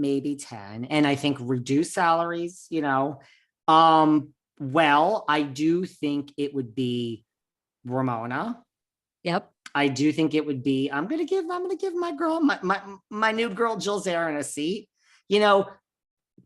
maybe 10. And I think reduce salaries, well, I do think it would be Ramona. Yep. I do think it would be, I'm going to give my girl, my new girl, Jill Zarin, a seat.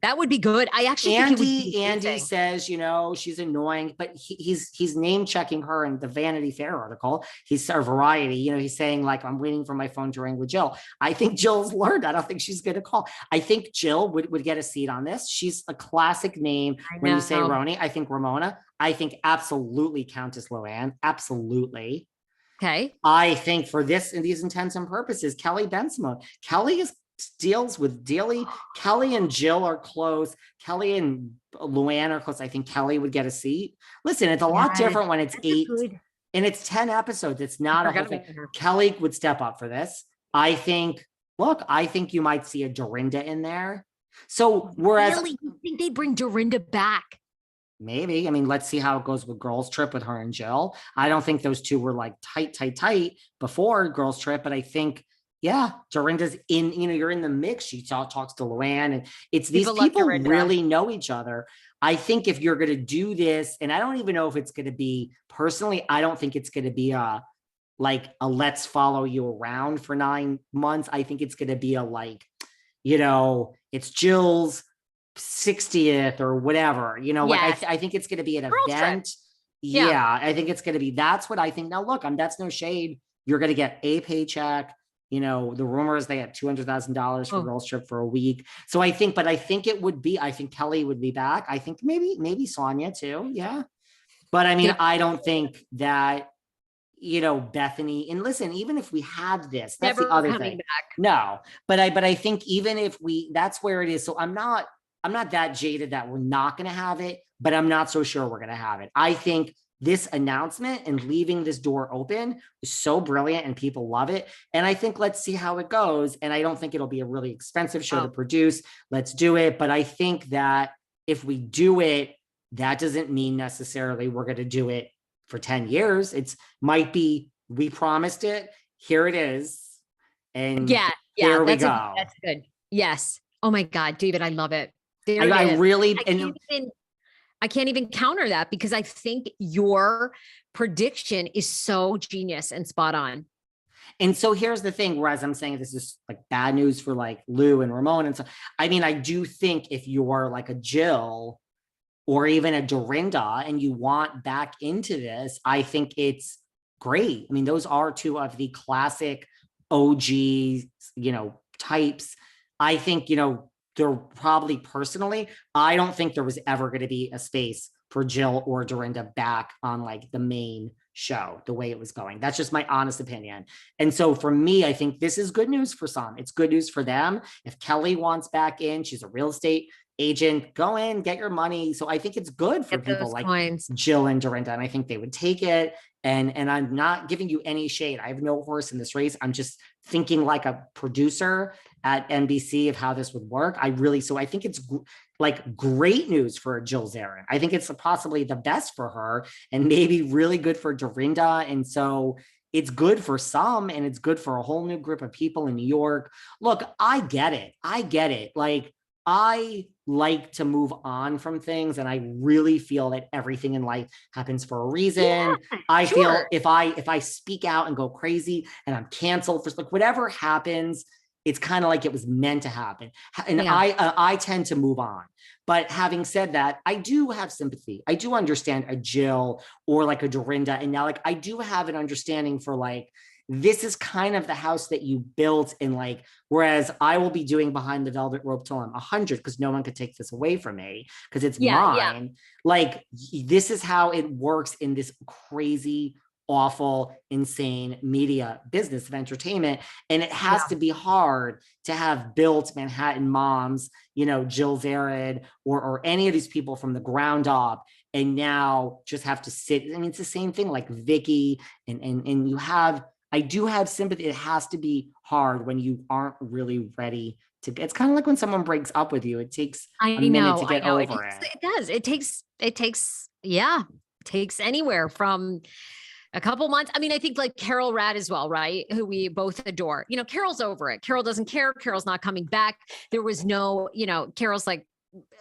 That would be good. I actually think it would be Andy says, she's annoying, but he's name checking her in the Vanity Fair article. He's a Variety, he's saying like, I'm waiting for my phone to ring with Jill. I think Jill's learned. I don't think she's going to call. I think Jill would get a seat on this. She's a classic name. When you say RHONY, I think Ramona. I think absolutely Countess Luann. Absolutely. Okay. I think for these intents and purposes, Kelly Ben-Simone. Kelly deals with Dealey. Kelly and Jill are close. Kelly and Luann are close. I think Kelly would get a seat. Listen, it's a lot different when it's 8 and it's 10 episodes. It's not a whole thing. Kelly would step up for this. I think you might see a Dorinda in there. So whereas really, you think they'd bring Dorinda back? Maybe. I mean, let's see how it goes with Girls Trip with her and Jill. I don't think those two were like tight before Girls Trip, but I think, yeah, Dorinda's in, you're in the mix. She talks to Luann, and it's these people really know each other. I think if you're going to do this, and I don't even know if it's going to be, personally, I don't think it's going to be a let's follow you around for 9 months. I think it's going to be it's Jill's 60th or whatever, yes. I think it's going to be an event. Yeah, I think it's going to be, that's what I think. Now, look, that's no shade. You're going to get a paycheck. The rumor is they had $200,000 for Girls Trip for a week. So I think it would be, I think Kelly would be back. I think maybe Sonia too. Yeah. But I mean, I don't think that, Bethany, and listen, even if we had this, that's the other thing. No, but I think even if that's where it is. So I'm not that jaded that we're not going to have it, but I'm not so sure we're going to have it. I think this announcement and leaving this door open is so brilliant and people love it. And I think let's see how it goes. And I don't think it'll be a really expensive show to produce. Let's do it. But I think that if we do it, that doesn't mean necessarily we're going to do it for 10 years. It's might be, we promised it. Here it is. And here we go. That's good. Yes. Oh my God, David, I love it. I can't even counter that because I think your prediction is so genius and spot on. And so here's the thing, whereas I'm saying this is like bad news for like Lou and Ramon. And so, I mean, I do think if you're like a Jill or even a Dorinda and you want back into this, I think it's great. I mean, those are two of the classic OG, types. I think, they're probably personally, I don't think there was ever going to be a space for Jill or Dorinda back on like the main show, the way it was going. That's just my honest opinion. And so for me, I think this is good news for some. It's good news for them. If Kelly wants back in, she's a real estate agent, go in, get your money. So I think it's good for people like Jill and Dorinda. And I think they would take it. And I'm not giving you any shade. I have no horse in this race. I'm just thinking like a producer at NBC of how this would work. So I think it's like great news for Jill Zarin. I think it's possibly the best for her and maybe really good for Dorinda. And so it's good for some and it's good for a whole new group of people in New York. Look, I get it. Like, I like to move on from things, and I really feel that everything in life happens for a reason. Yeah, I feel if I speak out and go crazy and I'm canceled for like whatever happens, it's kind of like it was meant to happen. And I tend to move on. But having said that, I do have sympathy. I do understand a Jill or like a Dorinda. And now like I do have an understanding for like, this is kind of the house that you built in like, whereas I will be doing Behind the Velvet Rope till I'm 100 because no one could take this away from me because it's mine. Yeah. Like this is how it works in this crazy, awful, insane media business of entertainment. And it has to be hard to have built Manhattan moms, Jill Zarin or any of these people from the ground up. And now just have to sit. I mean, it's the same thing like Vicky and you have, I do have sympathy. It has to be hard when you aren't really ready to. It's kind of like when someone breaks up with you. It takes a minute to get over it. It does. It takes anywhere from a couple months. I mean, I think like Carol Rad as well, right? Who we both adore. You know, Carol's over it. Carol doesn't care. Carol's not coming back. There was no, you know, Carol's like,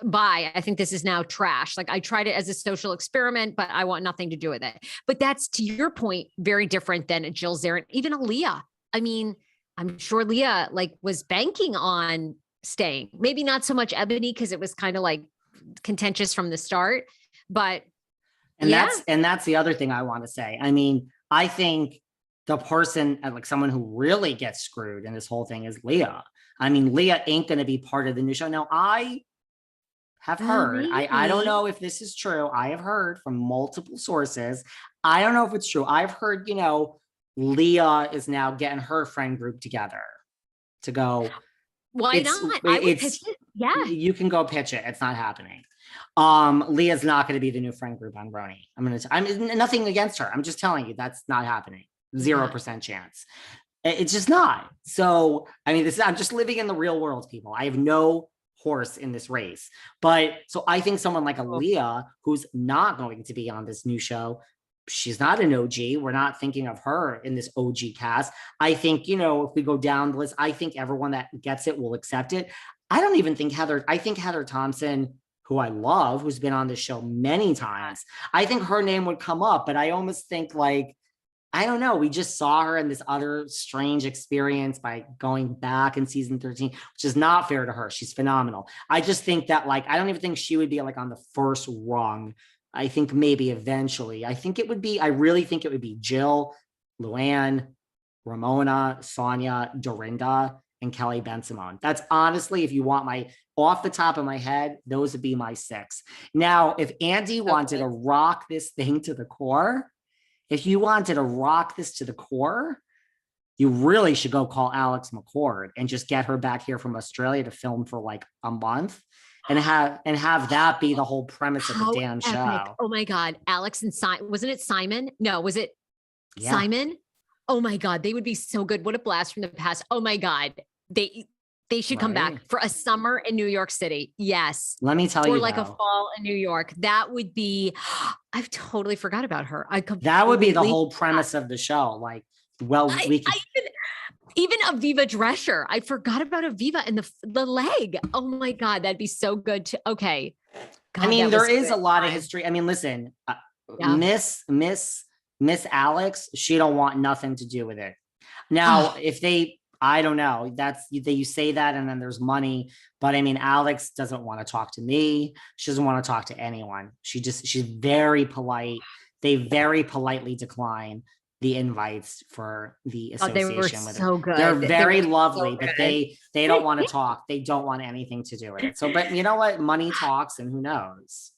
bye. I think this is now trash. Like I tried it as a social experiment, but I want nothing to do with it. But that's, to your point, very different than a Jill Zarin, even a Leah. I mean, I'm sure Leah like was banking on staying. Maybe not so much Ebony because it was kind of like contentious from the start, but And that's the other thing I want to say. I mean, I think the person, like someone who really gets screwed in this whole thing is Leah. I mean, Leah ain't going to be part of the new show. Now, I have heard, I don't know if this is true. I have heard from multiple sources. I don't know if it's true. I've heard, you know, Leah is now getting her friend group together to go. Why not? I would pitch it. Yeah. You can go pitch it. It's not happening. Leah's not going to be the new friend group on RHONY. I'm nothing against her. I'm just telling you that's not happening. 0% chance. It's just not. So, I mean, I'm just living in the real world, people. I have no horse in this race. But so I think someone like a Leah, who's not going to be on this new show, she's not an OG. We're not thinking of her in this OG cast. I think, you know, if we go down the list, I think everyone that gets it will accept it. I don't even think I think Heather Thompson, who I love, who's been on this show many times, I think her name would come up, but I almost think like, I don't know. We just saw her in this other strange experience by going back in season 13, which is not fair to her. She's phenomenal. I just think that like, I don't even think she would be like on the first rung. I think maybe eventually, I really think it would be Jill, Luann, Ramona, Sonia, Dorinda, and Kelly Ben-Simone. That's honestly, if you want my off the top of my head, those would be my 6. Now, if Andy wanted to rock this thing to the core, if you wanted to rock this to the core, you really should go call Alex McCord and just get her back here from Australia to film for like a month and have that be the whole premise of the damn show. Oh my God. Alex and Simon, wasn't it Simon? No, was it Simon? Oh my God. They would be so good. What a blast from the past. Oh my God. They should come back for a summer in New York City. Yes. Let me tell you, or like a fall in New York. That would be, I've totally forgot about her. That would be the whole premise of the show. Like, well, even Aviva Drescher. I forgot about Aviva and the leg. Oh my God. That'd be so good to, okay. God, I mean, there is a lot of history. I mean, listen, Miss Alex, she don't want nothing to do with it. Now, if they, I don't know, you say that and then there's money, but I mean, Alex doesn't want to talk to me. She doesn't want to talk to anyone. She's very polite. They very politely decline the invites for the association. They were so good. They're very lovely, but they don't want to talk. They don't want anything to do with it. So, but you know what? Money talks and who knows?